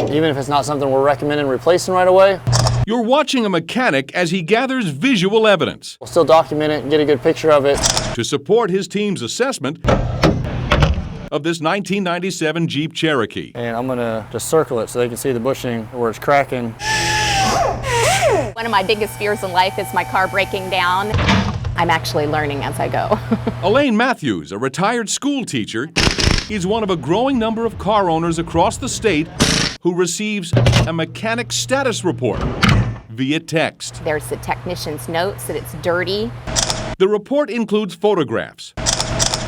even if it's not something we're recommending replacing right away. You're watching a mechanic as he gathers visual evidence. We'll still document it and get a good picture of it. To support his team's assessment of this 1997 Jeep Cherokee. And I'm gonna just circle it so they can see the bushing where it's cracking. One of my biggest fears in life is my car breaking down. I'm actually learning as I go. Elaine Matthews, a retired school teacher, is one of a growing number of car owners across the state who receives a mechanic status report via text. There's the technician's notes that it's dirty. The report includes photographs,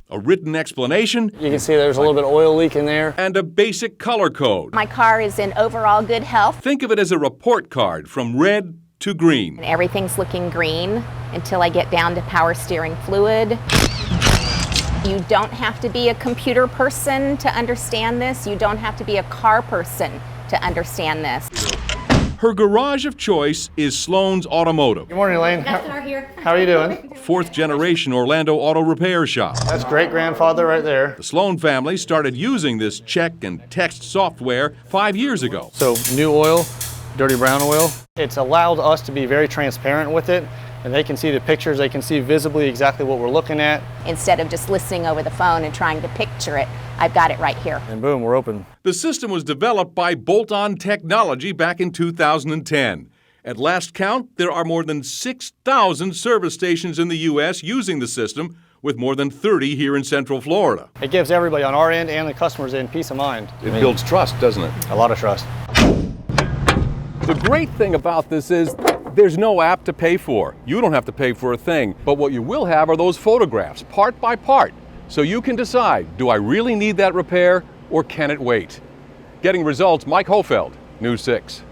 a written explanation, You can see there's a little bit of oil leak in there. and a basic color code. My car is in overall good health. Think of it as a report card from red to green. Everything's looking green until I get down to power steering fluid. You don't have to be a computer person to understand this. You don't have to be a car person to understand this. Her garage of choice is Sloan's Automotive, Good morning, Elaine. How are you doing? fourth generation Orlando auto repair shop. That's great-grandfather right there. The Sloan family started using this check and text software 5 years ago. So new oil, dirty brown oil. It's allowed us to be very transparent with it, and they can see the pictures, they can see visibly exactly what we're looking at, Instead of just listening over the phone and trying to picture it, I've got it right here. and boom, we're open. The system was developed by Bolt-On Technology back in 2010. At last count, there are more than 6,000 service stations in the U.S. using the system, with more than 30 here in Central Florida. It gives everybody on our end and the customers end peace of mind. It builds trust, doesn't it? A lot of trust. The great thing about this is there's no app to pay for. You don't have to pay for a thing. But what you will have are those photographs, part by part. So you can decide, do I really need that repair or can it wait? Getting results, Mike Hofeld, News 6.